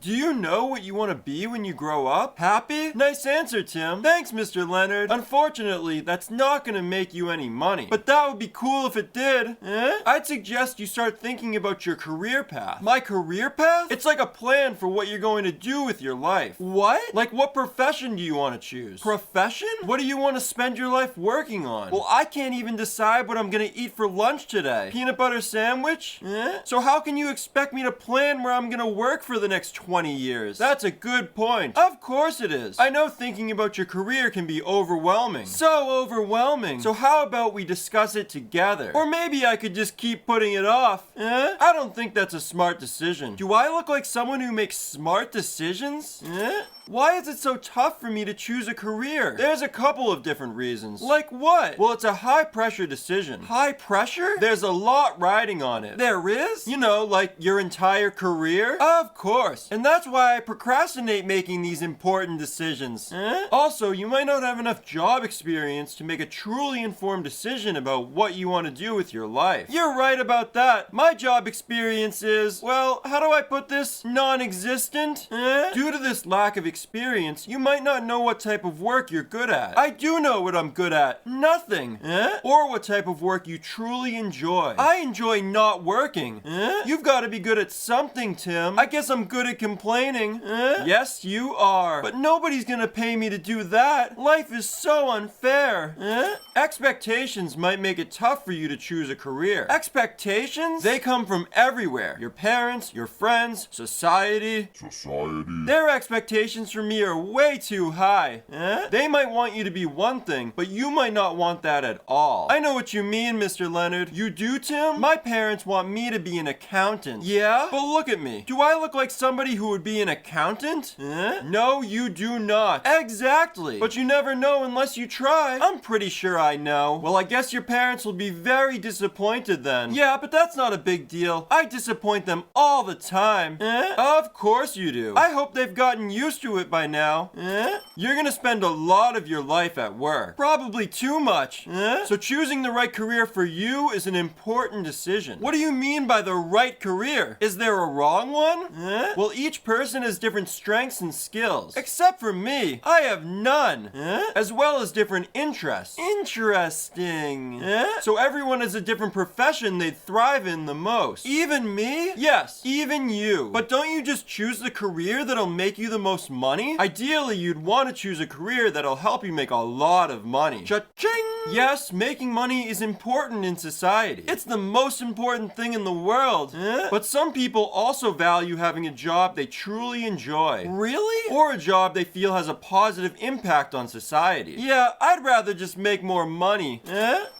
Do you know what you want to be when you grow up? Happy? Nice answer, Tim. Thanks, Mr. Leonard. Unfortunately, that's not gonna make you any money. But that would be cool if it did. I'd suggest you start thinking about your career path. My career path? It's like a plan for what you're going to do with your life. What? Like what profession do you want to choose? Profession? What do you want to spend your life working on? Well, I can't even decide what I'm gonna eat for lunch today. Peanut butter sandwich? So how can you expect me to plan where I'm gonna work for the next 20 years? That's a good point. Of course it is. I know thinking about your career can be overwhelming. So overwhelming. So how about we discuss it together? Or maybe I could just keep putting it off. I don't think that's a smart decision. Do I look like someone who makes smart decisions? Why is it so tough for me to choose a career? There's a couple of different reasons. Like what? Well, it's a high pressure decision. High pressure? There's a lot riding on it. There is? You know, like your entire career? Of course. And that's why I procrastinate making these important decisions. Also, you might not have enough job experience to make a truly informed decision about what you want to do with your life. You're right about that. My job experience is, well, how do I put this? Non-existent? Due to this lack of experience, you might not know what type of work you're good at. I do know what I'm good at. Nothing. Or what type of work you truly enjoy. I enjoy not working. You've got to be good at something, Tim. I guess I'm good at complaining. Yes, you are. But nobody's gonna pay me to do that. Life is so unfair. Expectations might make it tough for you to choose a career. Expectations? They come from everywhere. Your parents, your friends, society. Their expectations for me are way too high. They might want you to be one thing, but you might not want that at all. I know what you mean, Mr. Leonard. You do, Tim? My parents want me to be an accountant. Yeah? But look at me. Do I look like somebody who would be an accountant? No, you do not. Exactly. But you never know unless you try. I'm pretty sure I know. Well, I guess your parents will be very disappointed then. Yeah, but that's not a big deal. I disappoint them all the time. Of course you do. I hope they've gotten used to it by now. You're gonna spend a lot of your life at work. Probably too much. So choosing the right career for you is an important decision. What do you mean by the right career? Is there a wrong one? Well, each person has different strengths and skills. Except for me. I have none. As well as different interests. Interesting. So everyone has a different profession they'd thrive in the most. Even me? Yes, even you. But don't you just choose the career that'll make you the most money? Ideally, you'd want to choose a career that'll help you make a lot of money. Cha-ching! Yes, making money is important in society. It's the most important thing in the world. But some people also value having a job they truly enjoy. Really? Or a job they feel has a positive impact on society. Yeah, I'd rather just make more money.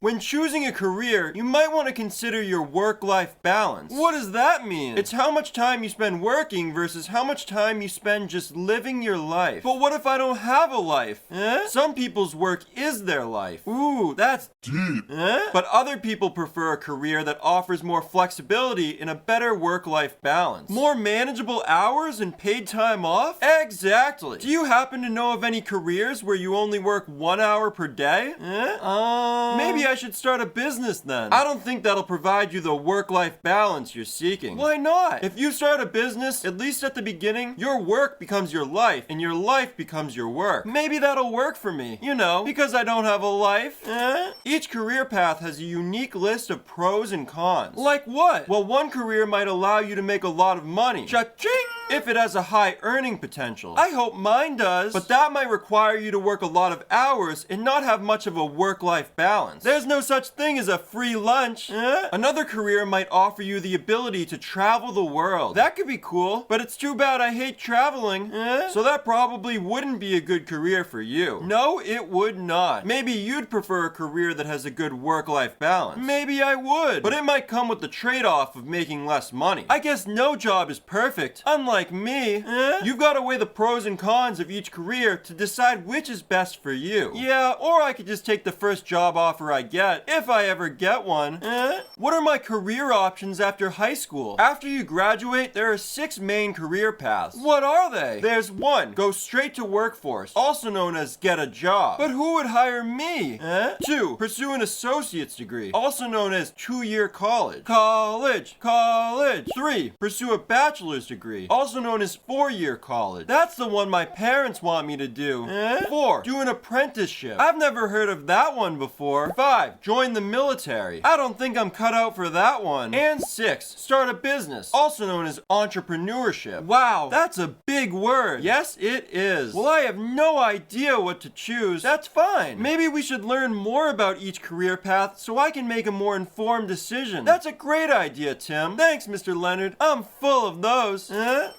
When choosing a career, you might want to consider your work-life balance. What does that mean? It's how much time you spend working versus how much time you spend just living your life. But what if I don't have a life? Some people's work is their life. Ooh, that's deep. But other people prefer a career that offers more flexibility and a better work-life balance. More manageable hours and paid time off? Exactly. Do you happen to know of any careers where you only work 1 hour per day? Maybe I should start a business then. I don't think that'll provide you the work-life balance you're seeking. Why not? If you start a business, at least at the beginning, your work becomes your life and your life becomes your work. Maybe that'll work for me, you know, because I don't have a life. Each career path has a unique list of pros and cons. Like what? Well, one career might allow you to make a lot of money. Cha-ching! If it has a high earning potential. I hope mine does. But that might require you to work a lot of hours and not have much of a work-life balance. There's no such thing as a free lunch. Another career might offer you the ability to travel the world. That could be cool, but it's too bad I hate traveling. So that probably wouldn't be a good career for you. No, it would not. Maybe you'd prefer a career that has a good work-life balance. Maybe I would, but it might come with the trade-off of making less money. I guess no job is perfect. Unlike me, you've got to weigh the pros and cons of each career to decide which is best for you. Yeah, or I could just take the first job offer I get, if I ever get one. What are my career options after high school? After you graduate, there are 6 main main career paths. What are they? There's 1. Go straight to workforce, also known as get a job. But who would hire me? 2. Pursue an associate's degree, also known as 2-year college. College. 3. Pursue a bachelor's degree, also known as 4-year college. That's the one my parents want me to do. 4. Do an apprenticeship. I've never heard of that one before. 5. Join the military. I don't think I'm cut out for that one. And 6. Start a business, also known as entrepreneurship. Wow, that's a big word. Yes, it is. Well, I have no idea what to choose. That's fine. Maybe we should learn more about each career path so I can make a more informed decision. That's a great idea, Tim. Thanks, Mr. Leonard. I'm full of those.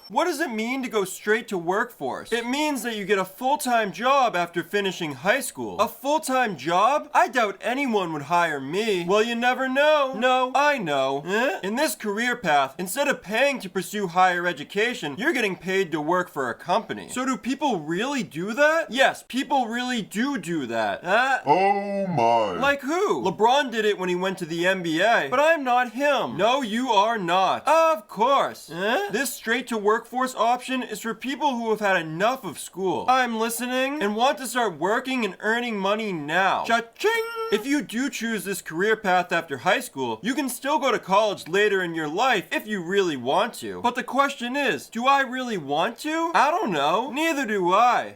What does it mean to go straight to workforce? It means that you get a full-time job after finishing high school. A full-time job? I doubt anyone would hire me. Well, you never know. No, I know. In this career path, instead of paying to pursue higher education, you're getting paid to work for a company. So do people really do that? Yes, people really do that. Oh my. Like who? LeBron did it when he went to the NBA, but I'm not him. No, you are not. Of course. This straight to workforce option is for people who have had enough of school. I'm listening and want to start working and earning money now. Cha-ching! If you do choose this career path after high school, you can still go to college later in your life if you really want to. But the question is, do I really want to? I don't know. Neither do I.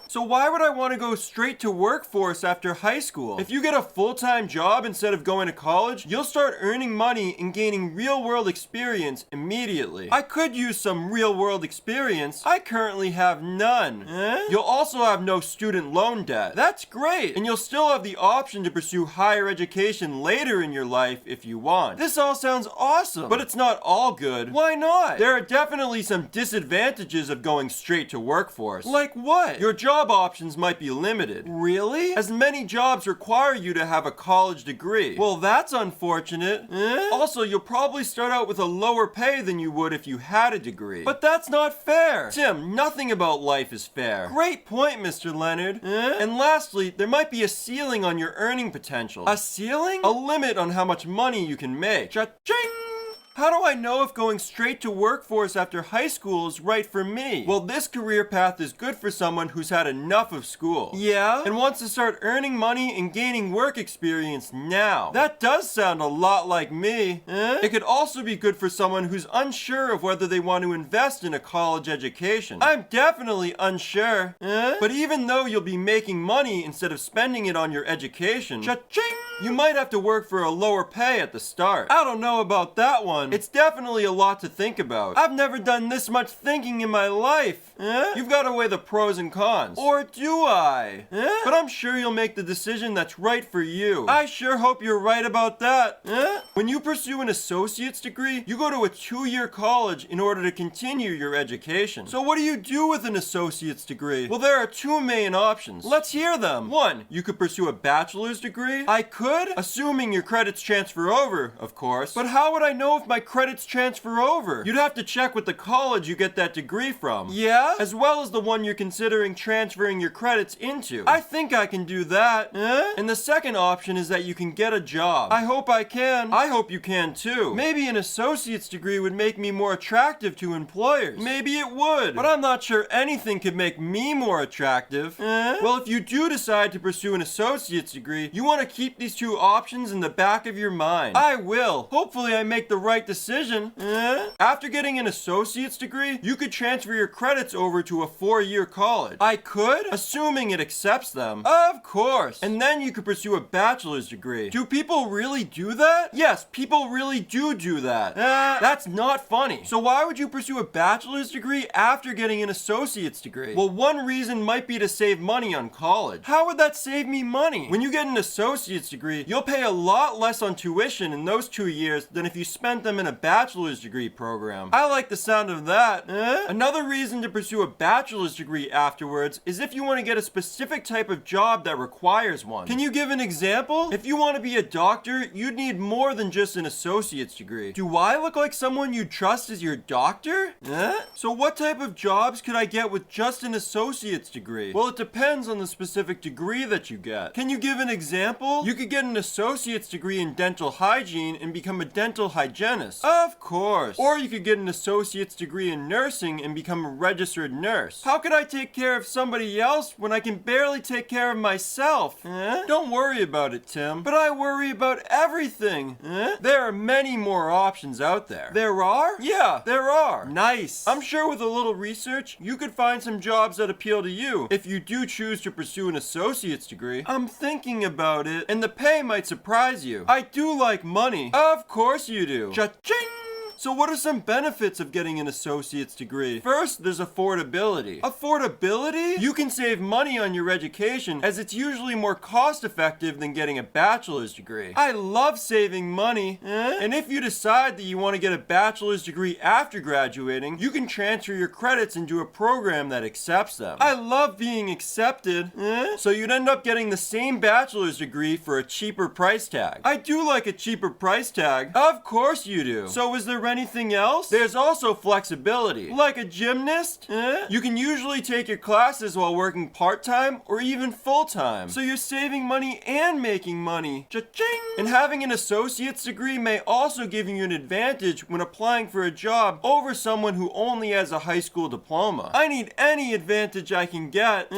So why would I want to go straight to workforce after high school? If you get a full-time job instead of going to college, you'll start earning money and gaining real-world experience immediately. I could use some real-world experience. I currently have none. You'll also have no student loan debt. That's great. And you'll still have the option to pursue higher education later in your life if you want. This all sounds awesome, but it's not all good. Why not? There are definitely some disadvantages of going straight to workforce. Like what? Your job options might be limited. Really? As many jobs require you to have a college degree. Well, that's unfortunate. Also, you'll probably start out with a lower pay than you would if you had a degree. But that's not fair. Tim, nothing about life is fair. Great point, Mr. Leonard. And lastly, there might be a ceiling on your earning potential. A ceiling? A limit on how much money you can make. Cha-ching! How do I know if going straight to workforce after high school is right for me? Well, this career path is good for someone who's had enough of school. Yeah? And wants to start earning money and gaining work experience now. That does sound a lot like me. It could also be good for someone who's unsure of whether they want to invest in a college education. I'm definitely unsure. But even though you'll be making money instead of spending it on your education, cha-ching! You might have to work for a lower pay at the start. I don't know about that one. It's definitely a lot to think about. I've never done this much thinking in my life. You've got to weigh the pros and cons. Or do I? But I'm sure you'll make the decision that's right for you. I sure hope you're right about that. When you pursue an associate's degree, you go to a 2-year college in order to continue your education. So what do you do with an associate's degree? Well, there are 2 main options. Let's hear them. 1, you could pursue a bachelor's degree. I could, assuming your credits transfer over, of course. But how would I know if my credits transfer over? You'd have to check with the college you get that degree from. Yeah? As well as the one you're considering transferring your credits into. I think I can do that. And the second option is that you can get a job. I hope I can. I hope you can too. Maybe an associate's degree would make me more attractive to employers. Maybe it would. But I'm not sure anything could make me more attractive. Well, if you do decide to pursue an associate's degree, you want to keep these 2 options in the back of your mind. I will. Hopefully I make the right decision. After getting an associate's degree, you could transfer your credits over to a 4-year college. I could, assuming it accepts them. Of course. And then you could pursue a bachelor's degree. Do people really do that? Yes, people really do that. That's not funny. So why would you pursue a bachelor's degree after getting an associate's degree? Well, one reason might be to save money on college. How would that save me money? When you get an associate's degree, you'll pay a lot less on tuition in those 2 years than if you spent them in a bachelor's degree program. I like the sound of that. Another reason to pursue a bachelor's degree afterwards is if you want to get a specific type of job that requires one. Can you give an example? If you want to be a doctor, you'd need more than just an associate's degree. Do I look like someone you'd trust as your doctor? So what type of jobs could I get with just an associate's degree? Well, it depends on the specific degree that you get. Can you give an example? You could get an associate's degree in dental hygiene and become a dental hygienist. dentist. Of course. Or you could get an associate's degree in nursing and become a registered nurse. How could I take care of somebody else when I can barely take care of myself? Don't worry about it, Tim. But I worry about everything. There are many more options out there. There are? Yeah, there are. Nice. I'm sure with a little research, you could find some jobs that appeal to you if you do choose to pursue an associate's degree. I'm thinking about it, and the pay might surprise you. I do like money. Of course you do. Cha-ching! So what are some benefits of getting an associate's degree? First, there's affordability. Affordability? You can save money on your education as it's usually more cost effective than getting a bachelor's degree. I love saving money. And if you decide that you want to get a bachelor's degree after graduating, you can transfer your credits into a program that accepts them. I love being accepted. So you'd end up getting the same bachelor's degree for a cheaper price tag. I do like a cheaper price tag. Of course you do. So is there anything else? There's also flexibility. Like a gymnast? You can usually take your classes while working part-time or even full-time. So you're saving money and making money. Cha-ching! And having an associate's degree may also give you an advantage when applying for a job over someone who only has a high school diploma. I need any advantage I can get.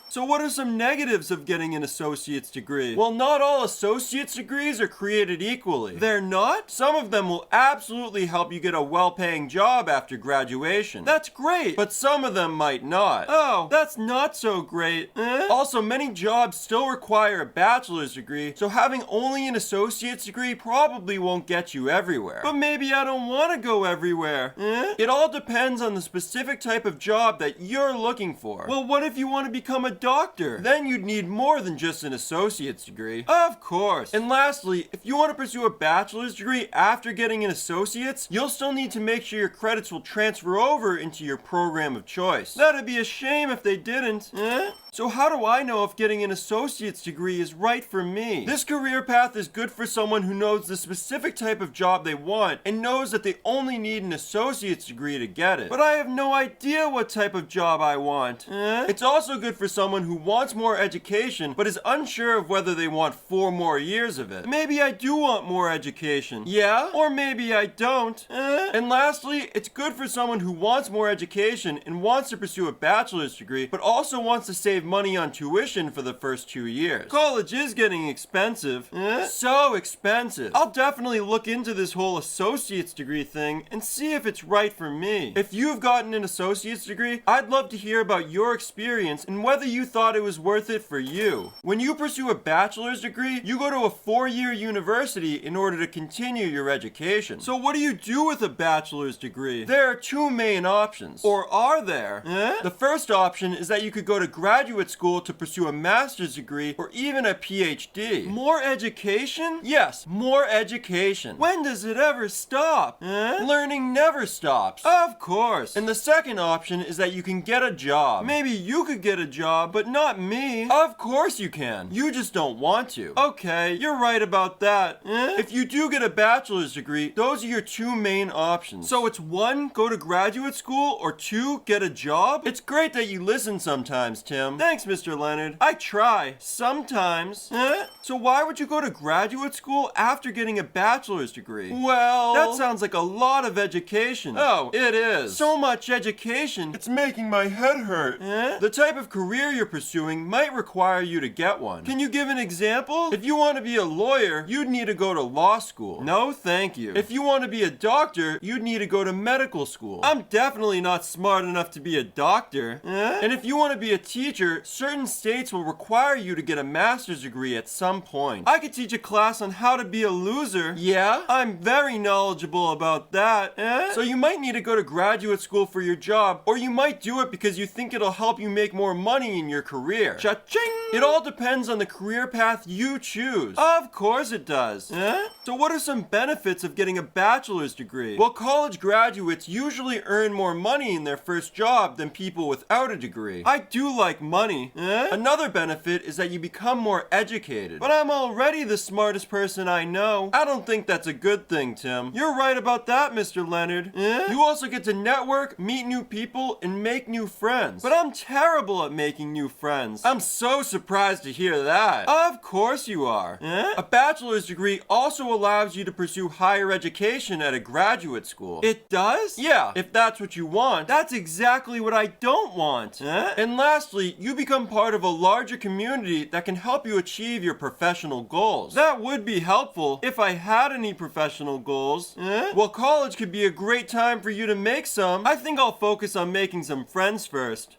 So what are some negatives of getting an associate's degree? Well, not all associate's degrees are created equally. They're not? Some of them will absolutely help you get a well-paying job after graduation. That's great, but some of them might not. Oh, that's not so great. Also, many jobs still require a bachelor's degree, so having only an associate's degree probably won't get you everywhere. But maybe I don't want to go everywhere. It all depends on the specific type of job that you're looking for. Well, what if you want to become a doctor? Then you'd need more than just an associate's degree. Of course. And lastly, if you want to pursue a bachelor's degree after getting an associate's, you'll still need to make sure your credits will transfer over into your program of choice. That'd be a shame if they didn't. So how do I know if getting an associate's degree is right for me? This career path is good for someone who knows the specific type of job they want and knows that they only need an associate's degree to get it. But I have no idea what type of job I want. It's also good for someone who wants more education but is unsure of whether they want 4 more years of it. Maybe I do want more education. Yeah? Or maybe I don't. And lastly, it's good for someone who wants more education and wants to pursue a bachelor's degree but also wants to save money on tuition for the first 2 years. College is getting expensive. So expensive. I'll definitely look into this whole associate's degree thing and see if it's right for me. If you've gotten an associate's degree, I'd love to hear about your experience and whether you thought it was worth it for you. When you pursue a bachelor's degree, you go to a 4-year university in order to continue your education. So what do you do with a bachelor's degree? There are 2 main options. Or are there? The first option is that you could go to graduate school to pursue a master's degree or even a PhD. More education? Yes, more education. When does it ever stop? Learning never stops. Of course. And the second option is that you can get a job. Maybe you could get a job, but not me. Of course you can. You just don't want to. Okay, you're right about that. If you do get a bachelor's degree, those are your 2 main options. So it's 1, go to graduate school, or 2, get a job? It's great that you listen sometimes, Tim. Thanks, Mr. Leonard. I try. Sometimes. So why would you go to graduate school after getting a bachelor's degree? Well, that sounds like a lot of education. Oh, it is. So much education. It's making my head hurt. The type of career you're pursuing might require you to get one. Can you give an example? If you want to be a lawyer, you'd need to go to law school. No, thank you. If you want to be a doctor, you'd need to go to medical school. I'm definitely not smart enough to be a doctor. And if you want to be a teacher, certain states will require you to get a master's degree at some point. I could teach a class on how to be a loser. Yeah, I'm very knowledgeable about that. So you might need to go to graduate school for your job, or you might do it because you think it'll help you make more money in your career. Cha-ching! It all depends on the career path you choose. Of course it does. So what are some benefits of getting a bachelor's degree? Well, college graduates usually earn more money in their first job than people without a degree. I do like money. Another benefit is that you become more educated. But I'm already the smartest person I know. I don't think that's a good thing, Tim. You're right about that, Mr. Leonard. You also get to network, meet new people, and make new friends. But I'm terrible at making new friends. I'm so surprised to hear that. Of course you are. A bachelor's degree also allows you to pursue higher education at a graduate school. It does? Yeah, if that's what you want. That's exactly what I don't want. And lastly, you become part of a larger community that can help you achieve your professional goals. That would be helpful if I had any professional goals. Well, college could be a great time for you to make some. I think I'll focus on making some friends first.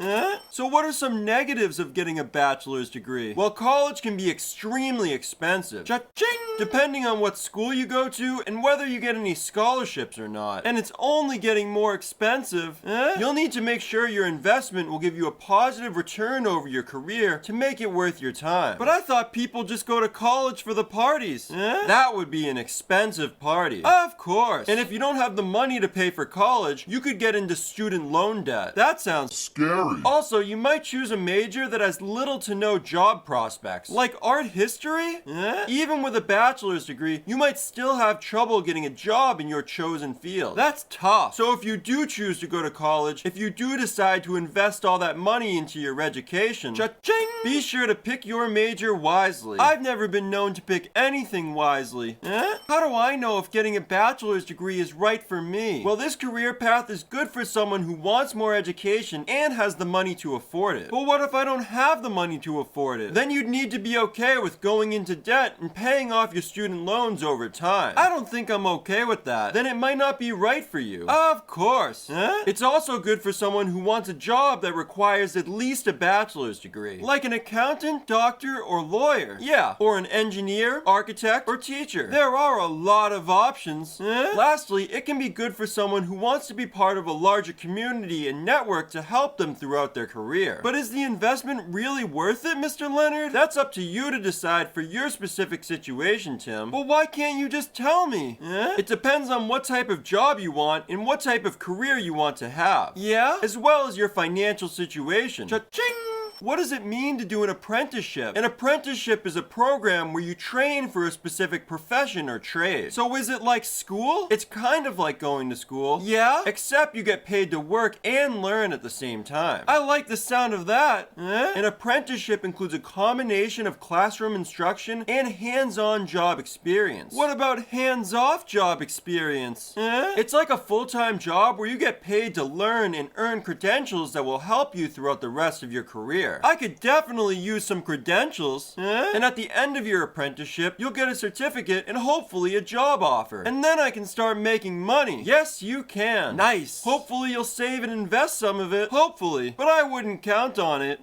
So what are some negatives of getting a bachelor's degree? Well, college can be extremely expensive. Cha-ching! Depending on what school you go to and whether you get any scholarships or not. And it's only getting more expensive. You'll need to make sure your investment will give you a positive return over your career to make it worth your time. But I thought people just go to college for the parties. That would be an expensive party. Of course. And if you don't have the money to pay for college, you could get into student loan debt. That sounds Scary. Also, you might choose a major that has little to no job prospects. Like art history? Even with a bachelor's degree, you might still have trouble getting a job in your chosen field. That's tough. So if you do choose to go to college, if you do decide to invest all that money into your education, cha-ching, be sure to pick your major wisely. I've never been known to pick anything wisely. How do I know if getting a bachelor's degree is right for me? Well, this career path is good for someone who wants more education and has the money to afford it. But what if I don't have the money to afford it? Then you'd need to be okay with going into debt and paying off your student loans over time. I don't think I'm okay with that. Then it might not be right for you. Of course. It's also good for someone who wants a job that requires at least a bachelor's degree. Like an accountant, doctor, or lawyer. Yeah, or an engineer, architect, or teacher. There are a lot of options. Lastly, it can be good for someone who wants to be part of a larger community and network to help them throughout their career. But is the investment really worth it, Mr. Leonard? That's up to you to decide for your specific situation, Tim. But why can't you just tell me? It depends on what type of job you want and what type of career you want to have. Yeah? As well as your financial situation. Cha-ching! What does it mean to do an apprenticeship? An apprenticeship is a program where you train for a specific profession or trade. So is it like school? It's kind of like going to school. Yeah? Except you get paid to work and learn at the same time. I like the sound of that. An apprenticeship includes a combination of classroom instruction and hands-on job experience. What about hands-off job experience? It's like a full-time job where you get paid to learn and earn credentials that will help you throughout the rest of your career. I could definitely use some credentials. And at the end of your apprenticeship, you'll get a certificate and hopefully a job offer. And then I can start making money. Yes, you can. Nice. Hopefully you'll save and invest some of it. Hopefully. But I wouldn't count on it.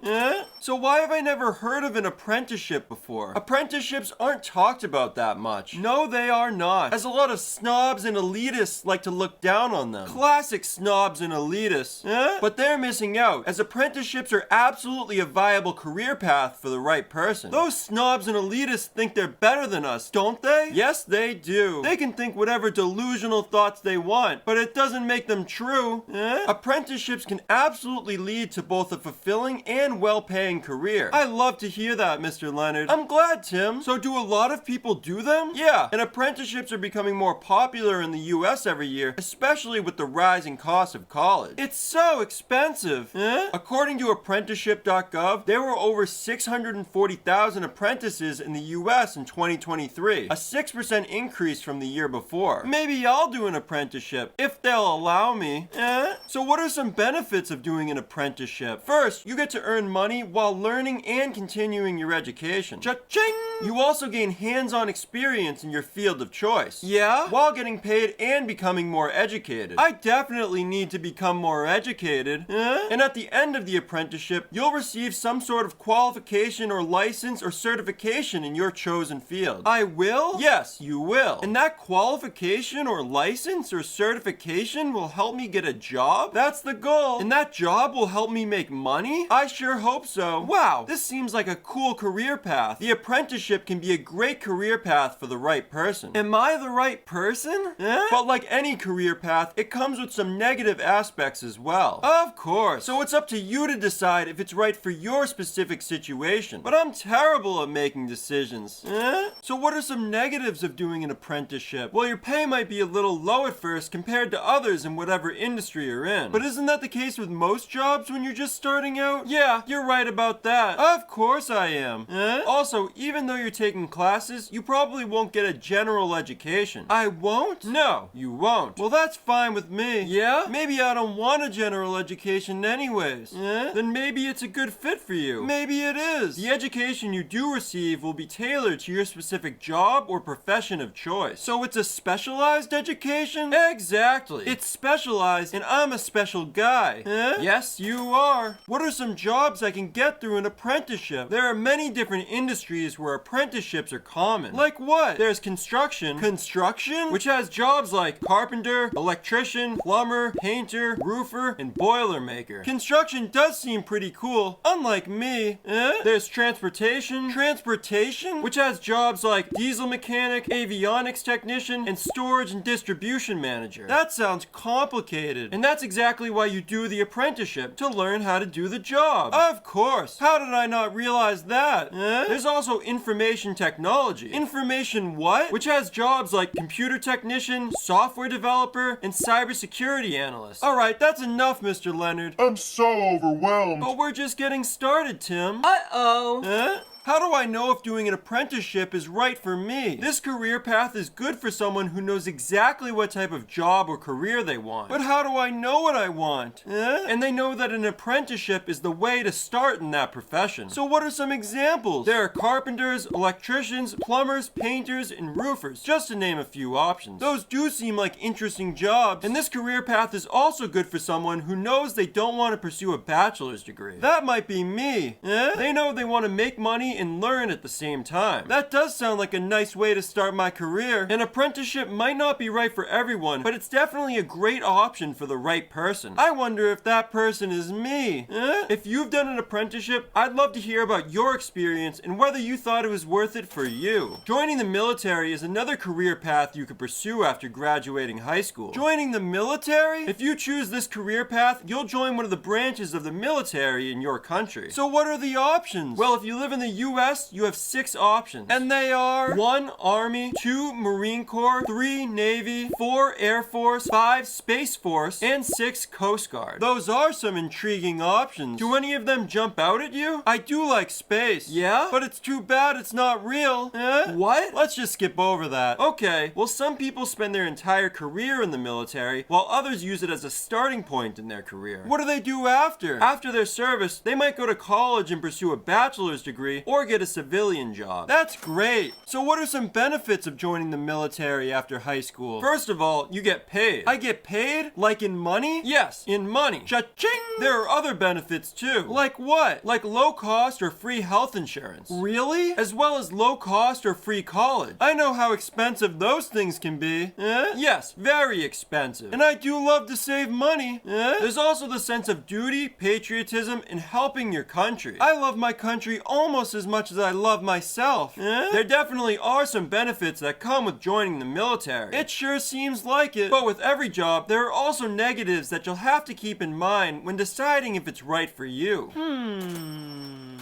So why have I never heard of an apprenticeship before? Apprenticeships aren't talked about that much. No, they are not. As a lot of snobs and elitists like to look down on them. Classic snobs and elitists. But they're missing out, as apprenticeships are absolutely a viable career path for the right person. Those snobs and elitists think they're better than us, don't they? Yes, they do. They can think whatever delusional thoughts they want, but it doesn't make them true. Apprenticeships can absolutely lead to both a fulfilling and well-paying career. I love to hear that, Mr. Leonard. I'm glad, Tim. So do a lot of people do them? Yeah, and apprenticeships are becoming more popular in the US every year, especially with the rising cost of college. It's so expensive. According to Apprenticeship.gov, there were over 640,000 apprentices in the US in 2023, a 6% increase from the year before. Maybe I'll do an apprenticeship, if they'll allow me. So what are some benefits of doing an apprenticeship? First, you get to earn money while learning and continuing your education. Cha-ching! You also gain hands-on experience in your field of choice. Yeah? While getting paid and becoming more educated. I definitely need to become more educated. And at the end of the apprenticeship, you'll receive some sort of qualification or license or certification in your chosen field. I will? Yes, you will. And that qualification or license or certification will help me get a job? That's the goal. And that job will help me make money? I sure hope so. Wow, this seems like a cool career path. The apprenticeship can be a great career path for the right person. Am I the right person? But like any career path, it comes with some negative aspects as well. Of course. So it's up to you to decide if it's right for your specific situation. But I'm terrible at making decisions. So what are some negatives of doing an apprenticeship? Well, your pay might be a little low at first compared to others in whatever industry you're in. But isn't that the case with most jobs when you're just starting out? Yeah, you're right about that. Of course I am. Also, even though you're taking classes, you probably won't get a general education. I won't? No, you won't. Well, that's fine with me. Yeah? Maybe I don't want a general education anyways. Then maybe it's a good fit for you. Maybe it is. The education you do receive will be tailored to your specific job or profession of choice. So it's a specialized education? Exactly. It's specialized and I'm a special guy. Yes, you are. What are some jobs I can get through an apprenticeship? There are many different industries where apprenticeships are common. Like what? There's construction. Construction? Which has jobs like carpenter, electrician, plumber, painter, roofer, and boilermaker. Construction does seem pretty cool, unlike me. There's transportation. Transportation? Which has jobs like diesel mechanic, avionics technician, and storage and distribution manager. That sounds complicated. And that's exactly why you do the apprenticeship, to learn how to do the job. Of course. How did I not realize that? There's also information technology. Information what? Which has jobs like computer technician, software developer, and cybersecurity analyst. Alright, that's enough, Mr. Leonard. I'm so overwhelmed. But we're just getting started, Tim. How do I know if doing an apprenticeship is right for me? This career path is good for someone who knows exactly what type of job or career they want. But how do I know what I want? And they know that an apprenticeship is the way to start in that profession. So what are some examples? There are carpenters, electricians, plumbers, painters, and roofers, just to name a few options. Those do seem like interesting jobs, and this career path is also good for someone who knows they don't want to pursue a bachelor's degree. That might be me. They know they want to make money and learn at the same time. That does sound like a nice way to start my career. An apprenticeship might not be right for everyone, but it's definitely a great option for the right person. I wonder if that person is me. If you've done an apprenticeship, I'd love to hear about your experience and whether you thought it was worth it for you. Joining the military is another career path you could pursue after graduating high school. Joining the military? If you choose this career path, you'll join one of the branches of the military in your country. So what are the options? Well, if you live in the US, you have 6 options. And they are 1. Army, 2. Marine Corps, 3. Navy, 4. Air Force, 5. Space Force, and 6. Coast Guard. Those are some intriguing options. Do any of them jump out at you? I do like space. Yeah? But it's too bad it's not real. What? Let's just skip over that. Okay, well, some people spend their entire career in the military, while others use it as a starting point in their career. What do they do after? After their service, they might go to college and pursue a bachelor's degree, or get a civilian job. That's great. So what are some benefits of joining the military after high school? First of all, you get paid. I get paid? Like in money? Yes, in money. Cha-ching! There are other benefits too. Like what? Like low cost or free health insurance. Really? As well as low cost or free college. I know how expensive those things can be. Yes, very expensive. And I do love to save money. There's also the sense of duty, patriotism, and helping your country. I love my country almost as much as I love myself. There definitely are some benefits that come with joining the military. It sure seems like it. But with every job, there are also negatives that you'll have to keep in mind when deciding if it's right for you.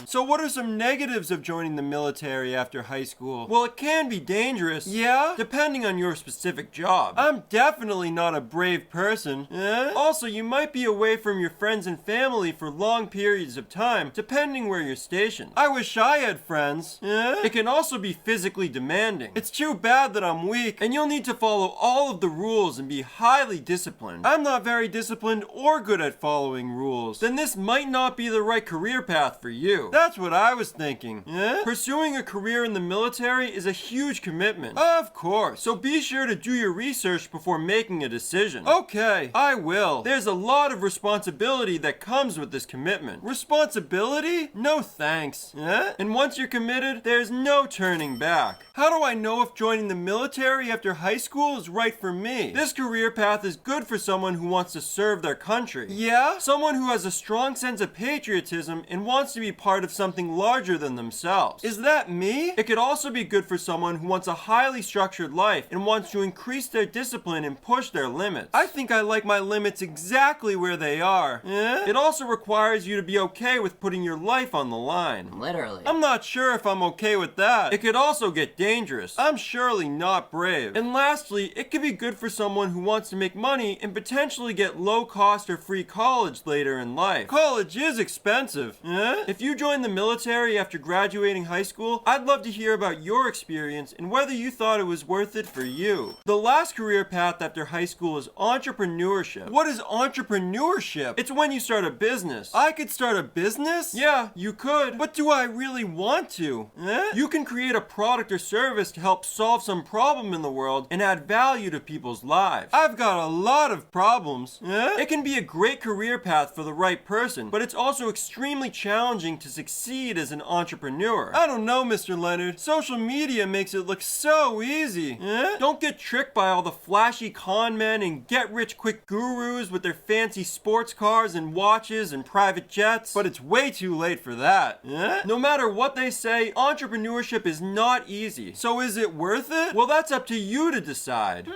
So what are some negatives of joining the military after high school? Well, it can be dangerous. Yeah? Depending on your specific job. I'm definitely not a brave person. Also, you might be away from your friends and family for long periods of time, depending where you're stationed. I wish I had friends. It can also be physically demanding. It's too bad that I'm weak, and you'll need to follow all of the rules and be highly disciplined. I'm not very disciplined or good at following rules. Then this might not be the right career path for you. That's what I was thinking. Pursuing a career in the military is a huge commitment. Of course. So be sure to do your research before making a decision. Okay, I will. There's a lot of responsibility that comes with this commitment. Responsibility? No thanks. And once you're committed, there's no turning back. How do I know if joining the military after high school is right for me? This career path is good for someone who wants to serve their country. Yeah? Someone who has a strong sense of patriotism and wants to be part part of something larger than themselves. Is that me? It could also be good for someone who wants a highly structured life and wants to increase their discipline and push their limits. I think I like my limits exactly where they are. It also requires you to be okay with putting your life on the line. Literally. I'm not sure if I'm okay with that. It could also get dangerous. I'm surely not brave. And lastly, it could be good for someone who wants to make money and potentially get low cost or free college later in life. College is expensive. If you join the military after graduating high school, I'd love to hear about your experience and whether you thought it was worth it for you. The last career path after high school is entrepreneurship. What is entrepreneurship? It's when you start a business. I could start a business? Yeah, you could. But do I really want to? You can create a product or service to help solve some problem in the world and add value to people's lives. I've got a lot of problems. It can be a great career path for the right person, but it's also extremely challenging to succeed as an entrepreneur. I don't know, Mr. Leonard. Social media makes it look so easy. Don't get tricked by all the flashy con men and get-rich-quick gurus with their fancy sports cars and watches and private jets, but it's way too late for that. No matter what they say, entrepreneurship is not easy. So is it worth it? Well, that's up to you to decide.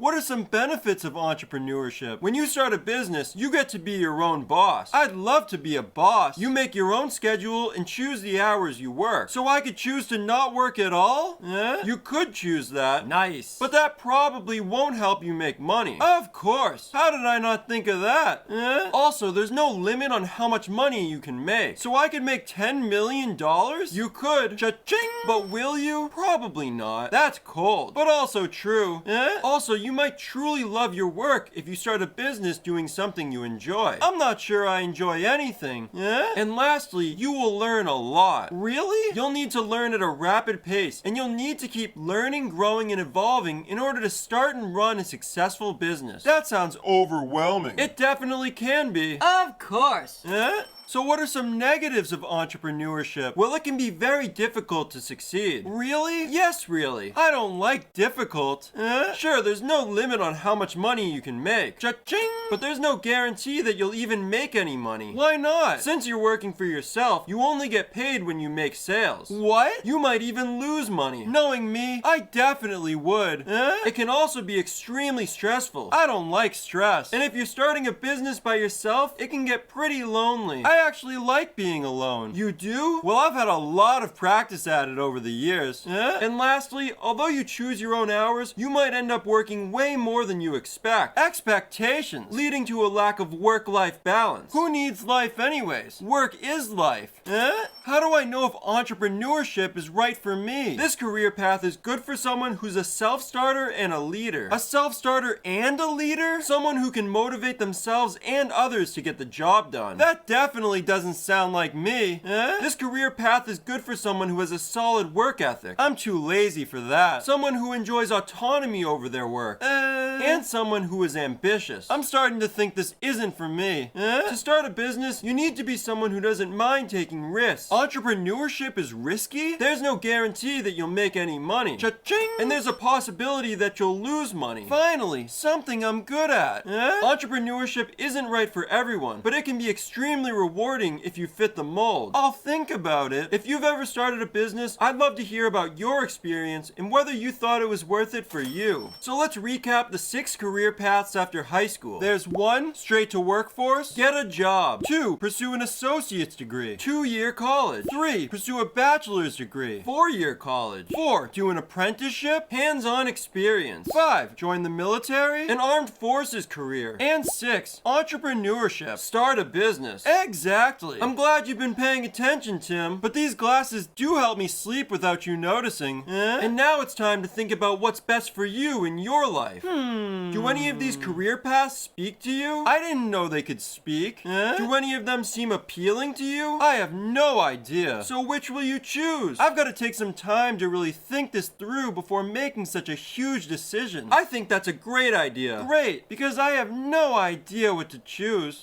What are some benefits of entrepreneurship? When you start a business, you get to be your own boss. I'd love to be a boss. You make your own schedule and choose the hours you work. So I could choose to not work at all? You could choose that. Nice. But that probably won't help you make money. Of course. How did I not think of that? Also, there's no limit on how much money you can make. So I could make $10 million? You could. Cha-ching! But will you? Probably not. That's cold. But also true. Also, you might truly love your work if you start a business doing something you enjoy. I'm not sure I enjoy anything. And lastly, you will learn a lot. Really? You'll need to learn at a rapid pace, and you'll need to keep learning, growing, and evolving in order to start and run a successful business. That sounds Overwhelming. It definitely can be. Of course. So what are some negatives of entrepreneurship? Well, it can be very difficult to succeed. Really? Yes, really. I don't like difficult. Sure, there's no limit on how much money you can make. Cha-ching! But there's no guarantee that you'll even make any money. Why not? Since you're working for yourself, you only get paid when you make sales. What? You might even lose money. Knowing me, I definitely would. It can also be extremely stressful. I don't like stress. And if you're starting a business by yourself, it can get pretty lonely. I actually like being alone. You do? Well, I've had a lot of practice at it over the years. And lastly, although you choose your own hours, you might end up working way more than you expect. Expectations, leading to a lack of work-life balance. Who needs life anyways? Work is life. How do I know if entrepreneurship is right for me? This career path is good for someone who's a self-starter and a leader. A self-starter and a leader? Someone who can motivate themselves and others to get the job done. That definitely doesn't sound like me. This career path is good for someone who has a solid work ethic. I'm too lazy for that. Someone who enjoys autonomy over their work. And someone who is ambitious. I'm starting to think this isn't for me. To start a business, you need to be someone who doesn't mind taking risks. Entrepreneurship is risky? There's no guarantee that you'll make any money. Cha-ching! And there's a possibility that you'll lose money. Finally, something I'm good at. Entrepreneurship isn't right for everyone, but it can be extremely rewarding if you fit the mold. I'll think about it. If you've ever started a business, I'd love to hear about your experience and whether you thought it was worth it for you. So let's recap the 6 career paths after high school. There's 1, straight to workforce, get a job. 2, pursue an associate's degree. 2-year college. 3, pursue a bachelor's degree. 4-year college. 4, do an apprenticeship, hands-on experience. 5, join the military, an armed forces career. And 6, entrepreneurship, start a business. Exactly. I'm glad you've been paying attention, Tim, but these glasses do help me sleep without you noticing. And now it's time to think about what's best for you in your life. Do any of these career paths speak to you? I didn't know they could speak. Do any of them seem appealing to you? I have no idea. So which will you choose? I've got to take some time to really think this through before making such a huge decision. I think that's a great idea. Great, because I have no idea what to choose.